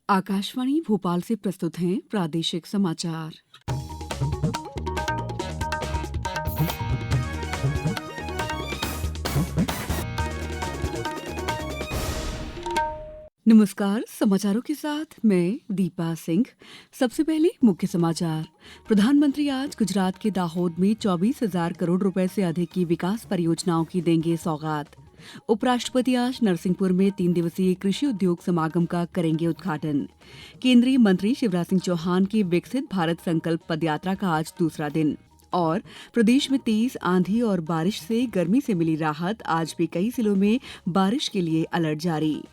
आकाशवाणी भोपाल से प्रस्तुत हैं प्रादेशिक समाचार। नमस्कार, समाचारों के साथ मैं दीपा सिंह। सबसे पहले मुख्य समाचार। प्रधानमंत्री आज गुजरात के दाहोद में 24,000 करोड़ रुपए से अधिक की विकास परियोजनाओं की देंगे सौगात। उपराष्ट्रपति आज नरसिंहपुर में 3 दिवसीय कृषि उद्योग समागम का करेंगे उद्घाटन। केंद्रीय मंत्री शिवराज सिंह चौहान की विकसित भारत संकल्प पदयात्रा का आज दूसरा दिन। और प्रदेश में तेज आंधी और बारिश से गर्मी से मिली राहत, आज भी कई जिलों में बारिश के लिए अलर्ट जारी।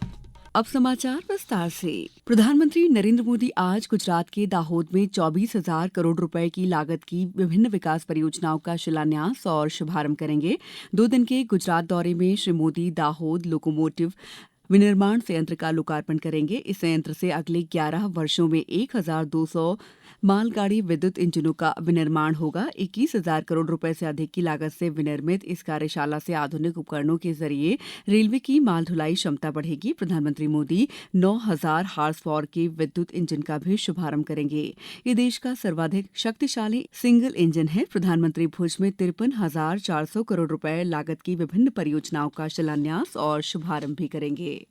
अब समाचार विस्तार से। प्रधानमंत्री नरेंद्र मोदी आज गुजरात के दाहोद में 24,000 करोड़ रुपए की लागत की विभिन्न विकास परियोजनाओं का शिलान्यास और शुभारंभ करेंगे। 2 दिन के गुजरात दौरे में श्री मोदी दाहोद लोकोमोटिव विनिर्माण संयंत्र का लोकार्पण करेंगे। इस संयंत्र से अगले 11 वर्षों में 1,200 मालगाड़ी विद्युत इंजनों का विनिर्माण होगा। 21,000 करोड़ रुपए से अधिक की लागत से विनिर्मित इस कार्यशाला से आधुनिक उपकरणों के जरिए रेलवे की माल ढुलाई क्षमता बढ़ेगी। प्रधानमंत्री मोदी 9,000 हार्स पावर के विद्युत इंजन का भी शुभारंभ करेंगे। ये देश का सर्वाधिक शक्तिशाली सिंगल इंजन है। प्रधानमंत्री भुज में 53,400 करोड़ रुपए लागत की विभिन्न परियोजनाओं का शिलान्यास और शुभारंभ भी करेंगे।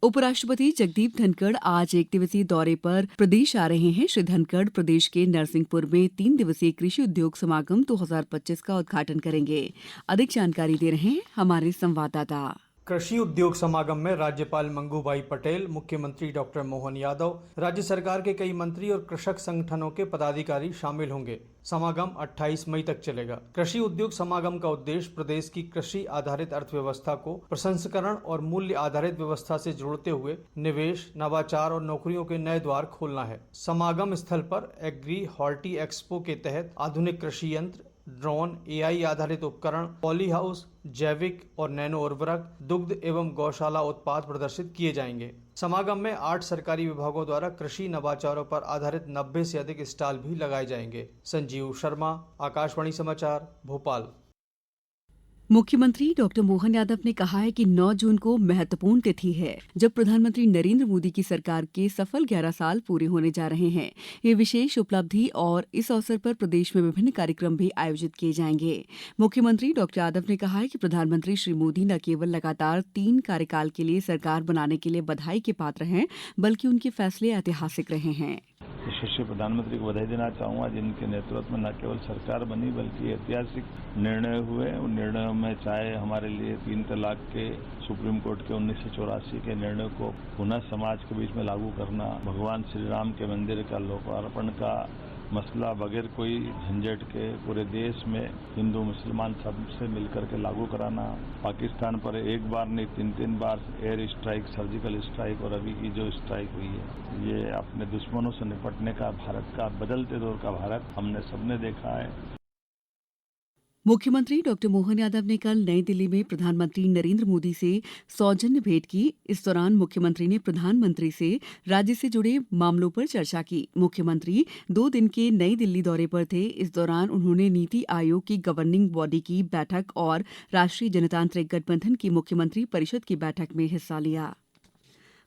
उपराष्ट्रपति जगदीप धनखड़ आज 1 दिवसीय दौरे पर प्रदेश आ रहे हैं। श्री धनखड़ प्रदेश के नरसिंहपुर में 3 दिवसीय कृषि उद्योग समागम 2025 का उद्घाटन करेंगे। अधिक जानकारी दे रहे हैं हमारे संवाददाता। कृषि उद्योग समागम में राज्यपाल मंगूभाई पटेल, मुख्यमंत्री डॉक्टर मोहन यादव, राज्य सरकार के कई मंत्री और कृषक संगठनों के पदाधिकारी शामिल होंगे। समागम 28 मई तक चलेगा। कृषि उद्योग समागम का उद्देश्य प्रदेश की कृषि आधारित अर्थव्यवस्था को प्रसंस्करण और मूल्य आधारित व्यवस्था से जोड़ते हुए निवेश, नवाचार और नौकरियों के नए द्वार खोलना है। समागम स्थल पर एग्री हॉर्टी एक्सपो के तहत आधुनिक कृषि यंत्र, ड्रोन, एआई आधारित उपकरण, पॉली हाउस, जैविक और नैनो उर्वरक, दुग्ध एवं गौशाला उत्पाद प्रदर्शित किए जाएंगे। समागम में 8 सरकारी विभागों द्वारा कृषि नवाचारों पर आधारित 90 से अधिक स्टॉल भी लगाए जाएंगे। संजीव शर्मा, आकाशवाणी समाचार, भोपाल। मुख्यमंत्री डॉक्टर मोहन यादव ने कहा है कि 9 जून को महत्वपूर्ण तिथि है, जब प्रधानमंत्री नरेंद्र मोदी की सरकार के सफल 11 साल पूरे होने जा रहे हैं। ये विशेष उपलब्धि और इस अवसर पर प्रदेश में विभिन्न कार्यक्रम भी आयोजित किए जाएंगे। मुख्यमंत्री डॉक्टर यादव ने कहा है कि प्रधानमंत्री श्री मोदी न केवल लगातार 3 कार्यकाल के लिए सरकार बनाने के लिए बधाई के पात्र हैं, बल्कि उनके फैसले ऐतिहासिक रहे हैं। विशेष प्रधानमंत्री को बधाई देना चाहूँगा, जिनके नेतृत्व में न केवल सरकार बनी बल्कि ऐतिहासिक निर्णय हुए। उन निर्णयों में चाहे हमारे लिए 3 तलाक के सुप्रीम कोर्ट के 1984 के निर्णय को पुनः समाज के बीच में लागू करना, भगवान श्री राम के मंदिर का लोकार्पण का मसला बगैर कोई झंझट के पूरे देश में हिंदू मुसलमान सबसे मिलकर के लागू कराना, पाकिस्तान पर एक बार नहीं 3 बार एयर स्ट्राइक, सर्जिकल स्ट्राइक और अभी की जो स्ट्राइक हुई है, ये अपने दुश्मनों से निपटने का भारत का बदलते दौर का भारत हमने सबने देखा है। मुख्यमंत्री डॉक्टर मोहन यादव ने कल नई दिल्ली में प्रधानमंत्री नरेंद्र मोदी से सौजन्य भेंट की। इस दौरान मुख्यमंत्री ने प्रधानमंत्री से राज्य से जुड़े मामलों पर चर्चा की। मुख्यमंत्री 2 दिन के नई दिल्ली दौरे पर थे। इस दौरान उन्होंने नीति आयोग की गवर्निंग बॉडी की बैठक और राष्ट्रीय जनतांत्रिक गठबंधन की मुख्यमंत्री परिषद की बैठक में हिस्सा लिया।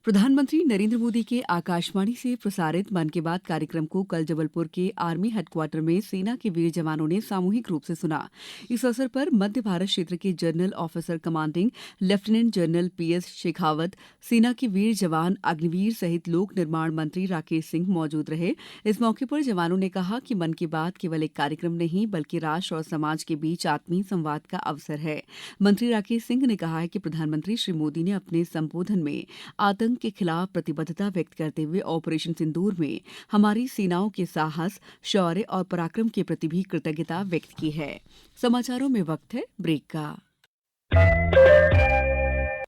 प्रधानमंत्री नरेंद्र मोदी के आकाशवाणी से प्रसारित मन की बात कार्यक्रम को कल जबलपुर के आर्मी हेडक्वार्टर में सेना के वीर जवानों ने सामूहिक रूप से सुना। इस अवसर पर मध्य भारत क्षेत्र के general officer commanding lieutenant general PS Shekhawat, सेना के वीर जवान अग्निवीर सहित लोक निर्माण मंत्री राकेश सिंह मौजूद रहे। इस मौके पर जवानों ने कहा कि मन की बात केवल एक कार्यक्रम नहीं, बल्कि राष्ट्र और समाज के बीच आत्मीय संवाद का अवसर है। मंत्री राकेश सिंह ने कहा है कि प्रधानमंत्री श्री मोदी ने अपने संबोधन में आतंक के खिलाफ प्रतिबद्धता व्यक्त करते हुए ऑपरेशन सिंदूर में हमारी सेनाओं के साहस, शौर्य और पराक्रम के प्रति भी कृतज्ञता व्यक्त की है। समाचारों में वक्त है ब्रेक का।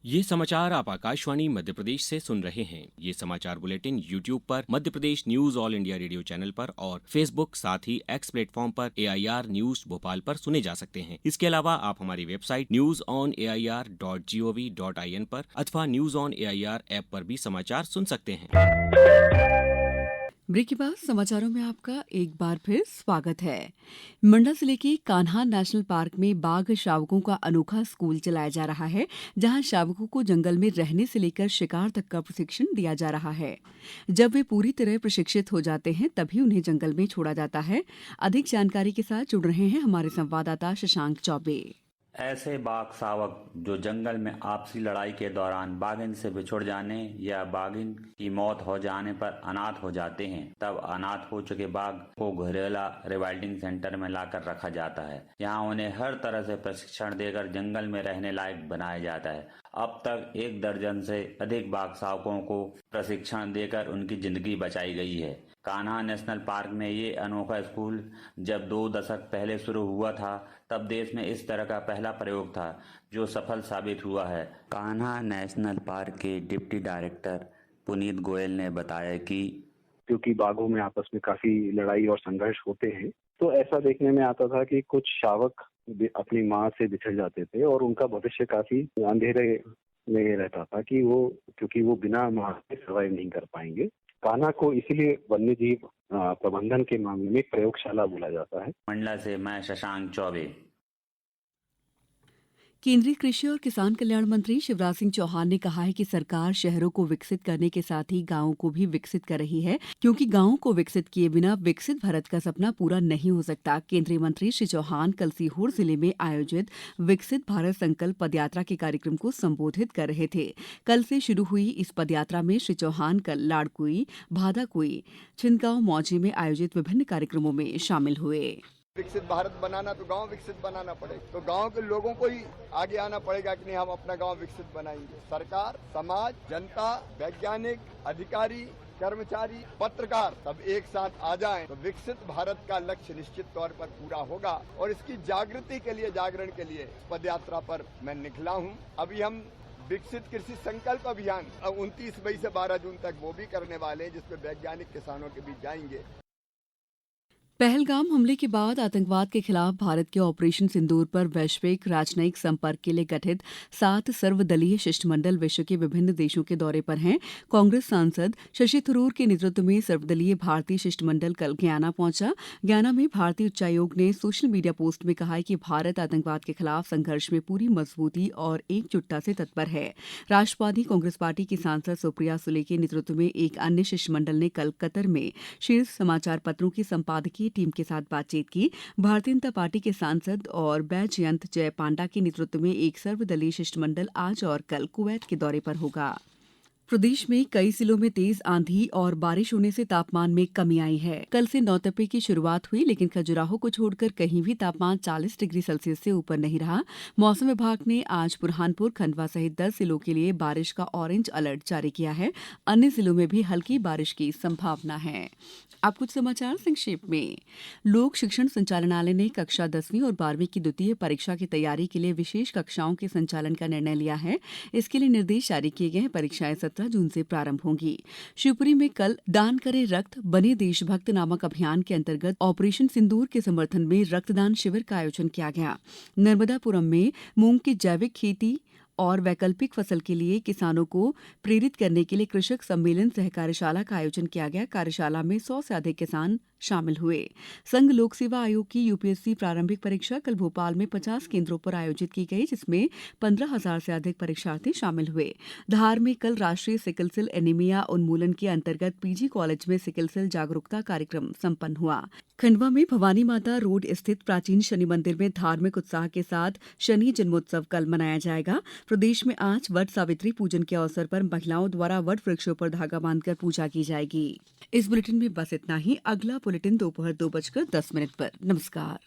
ये समाचार आप आकाशवाणी मध्य प्रदेश से सुन रहे हैं। ये समाचार बुलेटिन YouTube पर Madhya Pradesh news All India Radio channel पर और Facebook साथ ही X प्लेटफॉर्म पर AIR न्यूज भोपाल पर सुने जा सकते हैं। इसके अलावा आप हमारी वेबसाइट newsonair.gov.in पर अथवा न्यूज ऑन AIR ऐप पर भी समाचार सुन सकते हैं। ब्रेक के बाद समाचारों में आपका एक बार फिर स्वागत है। मंडला जिले के कान्हा नेशनल पार्क में बाघ शावकों का अनोखा स्कूल चलाया जा रहा है, जहां शावकों को जंगल में रहने से लेकर शिकार तक का प्रशिक्षण दिया जा रहा है। जब वे पूरी तरह प्रशिक्षित हो जाते हैं तभी उन्हें जंगल में छोड़ा जाता है। अधिक जानकारी के साथ जुड़ रहे हैं हमारे संवाददाता शशांक चौबे। ऐसे बाघ शावक जो जंगल में आपसी लड़ाई के दौरान बाघिन से बिछुड़ जाने या बाघिन की मौत हो जाने पर अनाथ हो जाते हैं, तब अनाथ हो चुके बाघ को घरेला रिवाइल्डिंग सेंटर में लाकर रखा जाता है। यहाँ उन्हें हर तरह से प्रशिक्षण देकर जंगल में रहने लायक बनाया जाता है। अब तक 1 दर्जन से अधिक बाघ शावकों को प्रशिक्षण देकर उनकी जिंदगी बचाई गई है। कान्हा नेशनल पार्क में ये अनोखा स्कूल जब 2 दशक पहले शुरू हुआ था, तब देश में इस तरह का पहला प्रयोग था जो सफल साबित हुआ है। कान्हा नेशनल पार्क के डिप्टी डायरेक्टर पुनीत गोयल ने बताया कि क्योंकि बाघों में आपस में काफी लड़ाई और संघर्ष होते हैं, तो ऐसा देखने में आता था कि कुछ शावक अपनी माँ से बिछड़ जाते थे और उनका भविष्य काफी अंधेरे में रहता था कि क्योंकि वो बिना माँ के सर्वाइव नहीं कर पाएंगे। कान्हा को इसीलिए वन्य जीव प्रबंधन के मामले में प्रयोगशाला बोला जाता है। मंडला से मैं शशांक चौबे। केंद्रीय कृषि और किसान कल्याण मंत्री शिवराज सिंह चौहान ने कहा है कि सरकार शहरों को विकसित करने के साथ ही गांवों को भी विकसित कर रही है, क्योंकि गांवों को विकसित किए बिना विकसित भारत का सपना पूरा नहीं हो सकता। केंद्रीय मंत्री श्री चौहान कल सीहोर जिले में आयोजित विकसित भारत संकल्प पदयात्रा के कार्यक्रम को संबोधित कर रहे थे। कल से शुरू हुई इस पदयात्रा में श्री चौहान कल लाड़कुई, भादाकुई, छिंदगांव मौजे में आयोजित विभिन्न कार्यक्रमों में शामिल हुए। विकसित भारत बनाना तो गांव विकसित बनाना पड़ेगा, तो गांव के लोगों को ही आगे आना पड़ेगा कि नहीं हम अपना गांव विकसित बनाएंगे। सरकार, समाज, जनता, वैज्ञानिक, अधिकारी, कर्मचारी, पत्रकार सब एक साथ आ जाएं तो विकसित भारत का लक्ष्य निश्चित तौर पर पूरा होगा। और इसकी जागृति के लिए, जागरण के लिए पदयात्रा पर मैं निकला हूं। अभी हम विकसित कृषि संकल्प अभियान 29 मई से 12 जून तक वो भी करने वाले हैं, जिसमें वैज्ञानिक किसानों के बीच जाएंगे। पहलगाम हमले के बाद आतंकवाद के खिलाफ भारत के ऑपरेशन सिंदूर पर वैश्विक राजनयिक संपर्क के लिए गठित 7 सर्वदलीय शिष्टमंडल विश्व के विभिन्न देशों के दौरे पर हैं। कांग्रेस सांसद शशि थरूर के नेतृत्व में सर्वदलीय भारतीय शिष्टमंडल कल गयाना पहुंचा। गयाना में भारतीय उच्चायोग ने सोशल मीडिया पोस्ट में कहा है कि भारत आतंकवाद के खिलाफ संघर्ष में पूरी मजबूती और एकजुटता से तत्पर है। राष्ट्रवादी कांग्रेस पार्टी की सांसद सुप्रिया सुले के नेतृत्व में एक अन्य शिष्टमंडल ने कल कतर में शीर्ष समाचार पत्रों की संपादकीय टीम के साथ बातचीत की। भारतीय जनता पार्टी के सांसद और बैजयंत जय पांडा के नेतृत्व में एक सर्वदलीय शिष्टमंडल आज और कल कुवैत के दौरे पर होगा। प्रदेश में कई जिलों में तेज आंधी और बारिश होने से तापमान में कमी आई है। कल से नौतपे की शुरुआत हुई, लेकिन खजुराहो को छोड़कर कहीं भी तापमान 40 डिग्री सेल्सियस से ऊपर नहीं रहा। मौसम विभाग ने आज बुरहानपुर, खंडवा सहित 10 जिलों के लिए बारिश का ऑरेंज अलर्ट जारी किया है। अन्य जिलों में भी हल्की बारिश की संभावना है। अब कुछ समाचार संक्षेप में। लोक शिक्षण संचालनालय ने कक्षा 10वीं और 12वीं की द्वितीय परीक्षा की तैयारी के लिए विशेष कक्षाओं के संचालन का निर्णय लिया है। इसके लिए निर्देश जारी किए गए हैं। परीक्षाएं 17 जून से प्रारंभ होंगी। शिवपुरी में कल दान करे रक्त बने देशभक्त नामक अभियान के अंतर्गत ऑपरेशन सिंदूर के समर्थन में रक्तदान शिविर का आयोजन किया गया। नर्मदापुरम में मूंग की जैविक खेती और वैकल्पिक फसल के लिए किसानों को प्रेरित करने के लिए कृषक सम्मेलन सह कार्यशाला का आयोजन किया गया। कार्यशाला में 100 से अधिक किसान शामिल हुए। संघ लोक सेवा आयोग की यूपीएससी प्रारंभिक परीक्षा कल भोपाल में 50 केंद्रों पर आयोजित की गई, जिसमें 15,000 से अधिक परीक्षार्थी शामिल हुए। धार में कल राष्ट्रीय सिकल सेल एनीमिया उन्मूलन के अंतर्गत पीजी कॉलेज में सिकल सेल जागरूकता कार्यक्रम संपन्न हुआ। खंडवा में भवानी माता रोड स्थित प्राचीन शनि मंदिर में धार्मिक उत्साह के साथ शनि जन्मोत्सव कल मनाया जाएगा। प्रदेश में आज वट सावित्री पूजन के अवसर पर महिलाओं द्वारा वट वृक्षों पर धागा बांधकर पूजा की जाएगी। इस बुलेटिन में बस इतना ही। अगला बुलेटिन दोपहर 2:10 पर। नमस्कार।